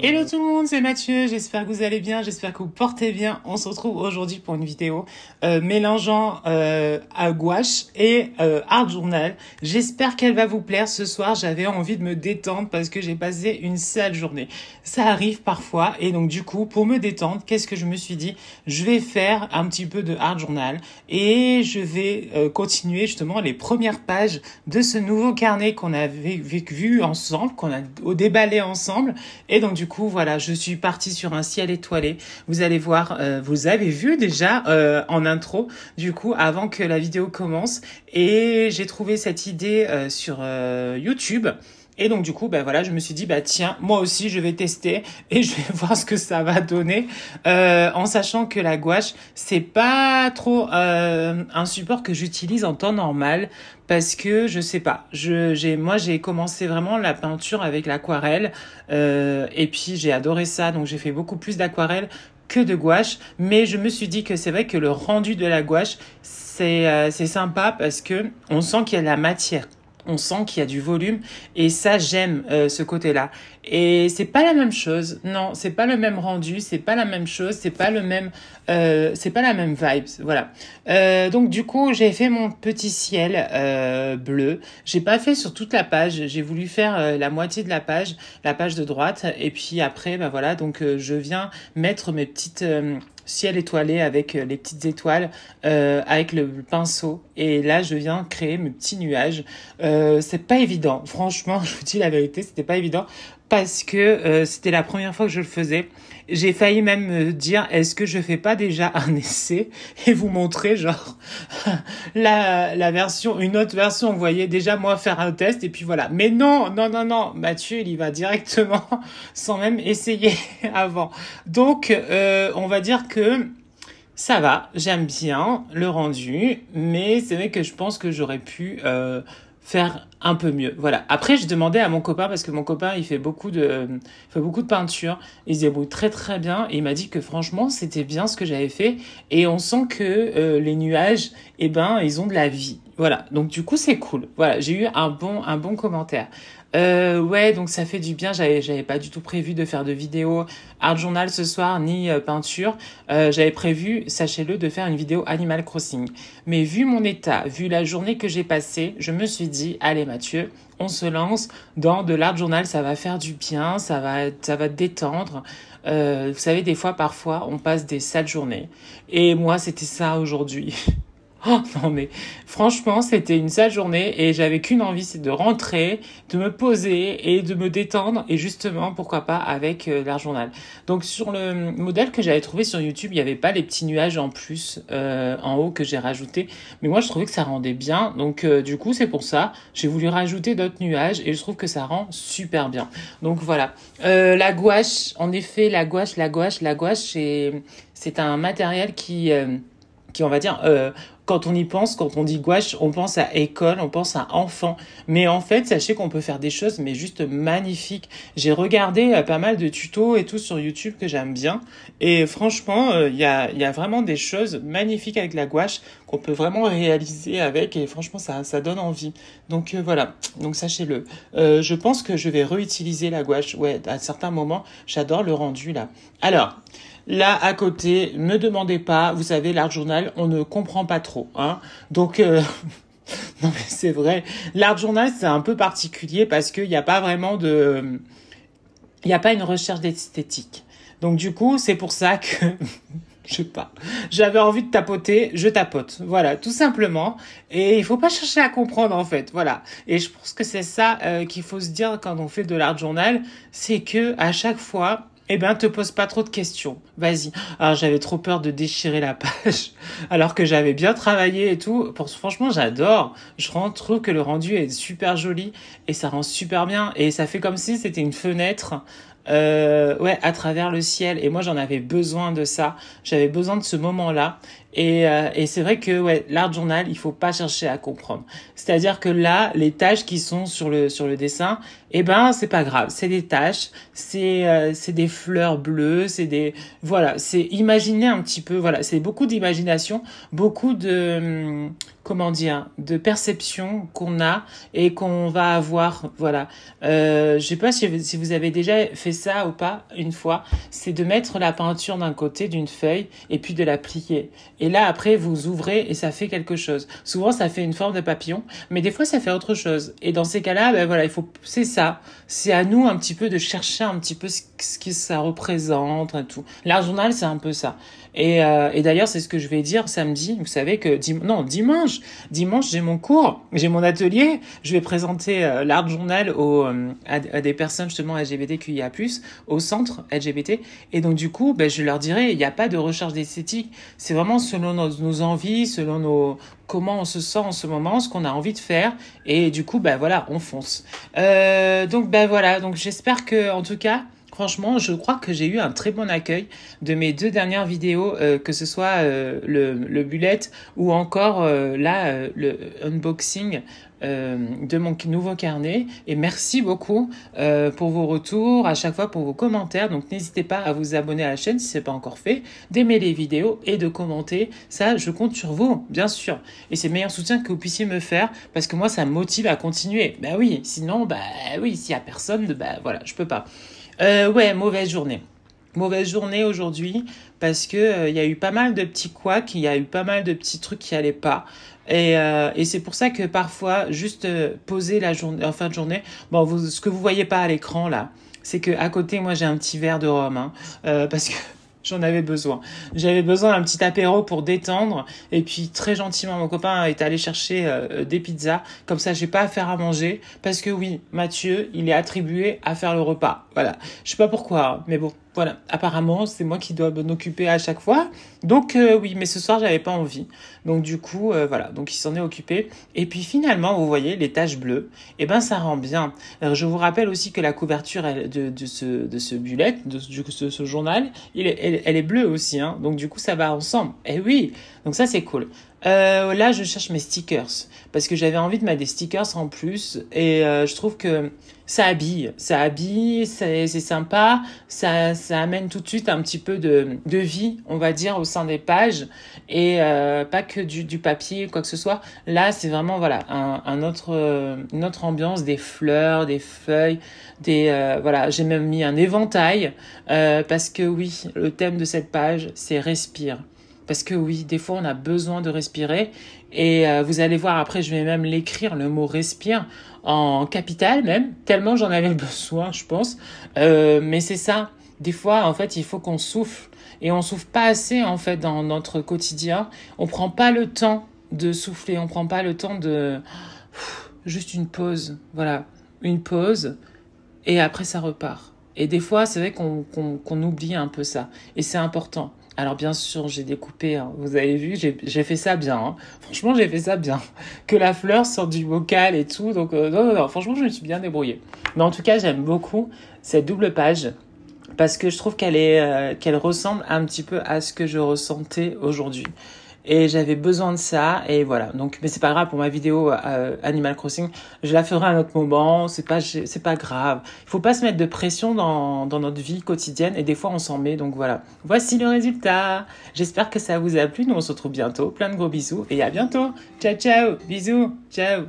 Hello tout le monde, c'est Mathieu, j'espère que vous allez bien, j'espère que vous portez bien. On se retrouve aujourd'hui pour une vidéo mélangeant à gouache et art journal. J'espère qu'elle va vous plaire. Ce soir, j'avais envie de me détendre parce que j'ai passé une sale journée. Ça arrive parfois et donc du coup, pour me détendre, qu'est-ce que je me suis dit? Je vais faire un petit peu de art journal et je vais continuer justement les premières pages de ce nouveau carnet qu'on avait vu ensemble, qu'on a déballé ensemble. Et donc du coup, voilà, je suis partie sur un ciel étoilé. Vous allez voir, vous avez vu déjà en intro, du coup, avant que la vidéo commence. Et j'ai trouvé cette idée sur YouTube. Et donc du coup, ben voilà, je me suis dit, bah tiens, moi aussi je vais tester et je vais voir ce que ça va donner, en sachant que la gouache, c'est pas trop un support que j'utilise en temps normal parce que je sais pas, moi j'ai commencé vraiment la peinture avec l'aquarelle et puis j'ai adoré ça, donc j'ai fait beaucoup plus d'aquarelle que de gouache, mais je me suis dit que c'est vrai que le rendu de la gouache c'est sympa parce que on sent qu'il y a de la matière. On sent qu'il y a du volume et ça j'aime ce côté-là. Et c'est pas la même chose. Non, c'est pas le même rendu, c'est pas la même chose, c'est pas la même vibe. Voilà. Donc du coup, j'ai fait mon petit ciel bleu. J'ai pas fait sur toute la page. J'ai voulu faire la moitié de la page de droite. Et puis après, bah voilà. Donc je viens mettre mes petites ciel étoilé avec les petites étoiles, avec le pinceau. Et là, je viens créer mes petits nuages. C'est pas évident. Franchement, je vous dis la vérité, c'était pas évident parce que c'était la première fois que je le faisais. J'ai failli même me dire, est-ce que je fais pas déjà un essai et vous montrer genre la version, une autre version, vous voyez, déjà moi faire un test et puis voilà. Mais non, Mathieu, il y va directement sans même essayer avant. Donc, on va dire que ça va, j'aime bien le rendu, mais c'est vrai que je pense que j'aurais pu faire un peu mieux. Voilà. Après, je demandais à mon copain, parce que mon copain, il fait beaucoup de peinture, il se débrouille très très bien, et il m'a dit que franchement, c'était bien ce que j'avais fait, et on sent que les nuages, eh ben, ils ont de la vie. Voilà. Donc du coup, c'est cool. Voilà, j'ai eu un bon commentaire. Ouais, donc ça fait du bien. J'avais pas du tout prévu de faire de vidéo art journal ce soir, ni peinture. J'avais prévu, sachez-le, de faire une vidéo Animal Crossing. Mais vu mon état, vu la journée que j'ai passée, je me suis dit, allez Mathieu, on se lance dans de l'art journal, ça va faire du bien, ça va te détendre. Vous savez, des fois, parfois, on passe des sales journées. Et moi, c'était ça aujourd'hui. Oh non mais franchement c'était une sale journée et j'avais qu'une envie, c'est de rentrer, de me poser et de me détendre et justement pourquoi pas avec l'art journal. Donc sur le modèle que j'avais trouvé sur YouTube, il n'y avait pas les petits nuages en plus en haut que j'ai rajouté, mais moi je trouvais que ça rendait bien, donc du coup c'est pour ça j'ai voulu rajouter d'autres nuages et je trouve que ça rend super bien. Donc voilà, la gouache, en effet la gouache c'est un matériel qui on va dire, quand on y pense, quand on dit gouache, on pense à école, on pense à enfant. Mais en fait, sachez qu'on peut faire des choses, mais juste magnifiques. J'ai regardé pas mal de tutos et tout sur YouTube que j'aime bien. Et franchement, il y a vraiment des choses magnifiques avec la gouache qu'on peut vraiment réaliser avec. Et franchement, ça donne envie. Donc voilà, donc sachez-le. Je pense que je vais réutiliser la gouache. Ouais, à certains moments, j'adore le rendu là. Alors... Là, à côté, me demandez pas, vous savez, l'art journal, on ne comprend pas trop, hein. Donc, non mais c'est vrai, l'art journal, c'est un peu particulier parce qu'il n'y a pas vraiment il n'y a pas une recherche d'esthétique. Donc du coup, c'est pour ça que, je sais pas, j'avais envie de tapoter, je tapote. Voilà, tout simplement. Et il faut pas chercher à comprendre, en fait. Voilà. Et je pense que c'est ça qu'il faut se dire quand on fait de l'art journal, c'est que à chaque fois, eh ben, te pose pas trop de questions. Vas-y. Alors, j'avais trop peur de déchirer la page, alors que j'avais bien travaillé et tout. Franchement, j'adore. Trouve que le rendu est super joli et ça rend super bien. Et ça fait comme si c'était une fenêtre, ouais, à travers le ciel. Et moi, j'en avais besoin de ça. J'avais besoin de ce moment-là. Et c'est vrai que ouais, l'art journal, il faut pas chercher à comprendre. C'est-à-dire que là, les tâches qui sont sur le dessin, eh ben c'est pas grave, c'est des tâches, c'est des fleurs bleues, voilà, c'est imaginer un petit peu, voilà, c'est beaucoup d'imagination, beaucoup de comment dire, de perception qu'on a et qu'on va avoir, voilà. Je sais pas si vous avez déjà fait ça ou pas une fois, c'est de mettre la peinture d'un côté d'une feuille et puis de la plier. Et là, après, vous ouvrez et ça fait quelque chose. Souvent, ça fait une forme de papillon, mais des fois, ça fait autre chose. Et dans ces cas-là, ben voilà, c'est ça. C'est à nous un petit peu de chercher un petit peu ce que ça représente et tout. L'art journal, c'est un peu ça. Et d'ailleurs, c'est ce que je vais dire samedi. Vous savez que dimanche, j'ai mon cours, j'ai mon atelier. Je vais présenter l'art journal à des personnes justement LGBTQIA+, au centre LGBT. Et donc du coup, ben, je leur dirai, il n'y a pas de recherche d'esthétique. C'est vraiment selon nos envies, selon comment on se sent en ce moment, ce qu'on a envie de faire. Et du coup, ben voilà, on fonce. Donc ben voilà. Donc j'espère que, en tout cas, franchement, je crois que j'ai eu un très bon accueil de mes 2 dernières vidéos, que ce soit le bullet ou encore le unboxing de mon nouveau carnet. Et merci beaucoup pour vos retours, à chaque fois pour vos commentaires. Donc n'hésitez pas à vous abonner à la chaîne si ce n'est pas encore fait, d'aimer les vidéos et de commenter. Ça, je compte sur vous, bien sûr. Et c'est le meilleur soutien que vous puissiez me faire parce que moi, ça me motive à continuer. Bah oui, sinon, bah oui, s'il n'y a personne, bah voilà, je peux pas. Ouais, mauvaise journée. Mauvaise journée aujourd'hui parce que y a eu pas mal de petits couacs, il y a eu pas mal de petits trucs qui allaient pas. Et c'est pour ça que parfois, juste poser la journée, en fin de journée, bon, ce que vous voyez pas à l'écran là, c'est que à côté, moi, j'ai un petit verre de rhum, hein, parce que j'en avais besoin. J'avais besoin d'un petit apéro pour détendre. Et puis, très gentiment, mon copain est allé chercher des pizzas. Comme ça, j'ai pas à faire à manger. Parce que oui, Mathieu, il est attribué à faire le repas. Voilà. Je sais pas pourquoi, mais bon. Voilà, apparemment, c'est moi qui dois m'en occuper à chaque fois. Donc oui, mais ce soir, j'avais pas envie. Donc du coup, voilà, donc il s'en est occupé. Et puis finalement, vous voyez, les taches bleues, eh ben ça rend bien. Alors, je vous rappelle aussi que la couverture de ce bullet, de ce journal, elle est bleue aussi. Hein. Donc du coup, ça va ensemble. Eh oui, donc ça, c'est cool. Là, je cherche mes stickers parce que j'avais envie de mettre des stickers en plus et je trouve que ça habille, c'est sympa, ça amène tout de suite un petit peu de vie, on va dire, au sein des pages et pas que du papier ou quoi que ce soit. Là, c'est vraiment voilà une autre ambiance, des fleurs, des feuilles, voilà. J'ai même mis un éventail parce que oui, le thème de cette page, c'est respire. Parce que oui, des fois, on a besoin de respirer. Et vous allez voir, après, je vais même l'écrire, le mot respire, en capital même, tellement j'en avais besoin, je pense. Mais c'est ça. Des fois, en fait, il faut qu'on souffle. Et on souffle pas assez, en fait, dans notre quotidien. On prend pas le temps de souffler. On prend pas le temps de... Juste une pause. Voilà. Une pause. Et après, ça repart. Et des fois, c'est vrai qu'on oublie un peu ça. Et c'est important. Alors bien sûr, j'ai découpé, hein. Vous avez vu, j'ai fait ça bien. Hein. Franchement, j'ai fait ça bien. Que la fleur sorte du bocal et tout. Donc non, franchement, je me suis bien débrouillée. Mais en tout cas, j'aime beaucoup cette double page parce que je trouve qu'elle ressemble un petit peu à ce que je ressentais aujourd'hui. Et j'avais besoin de ça et voilà. Donc mais c'est pas grave pour ma vidéo Animal Crossing, je la ferai à un autre moment, c'est pas grave. Il faut pas se mettre de pression dans notre vie quotidienne et des fois on s'en met donc voilà. Voici le résultat. J'espère que ça vous a plu. Nous on se retrouve bientôt. Plein de gros bisous et à bientôt. Ciao ciao. Bisous. Ciao.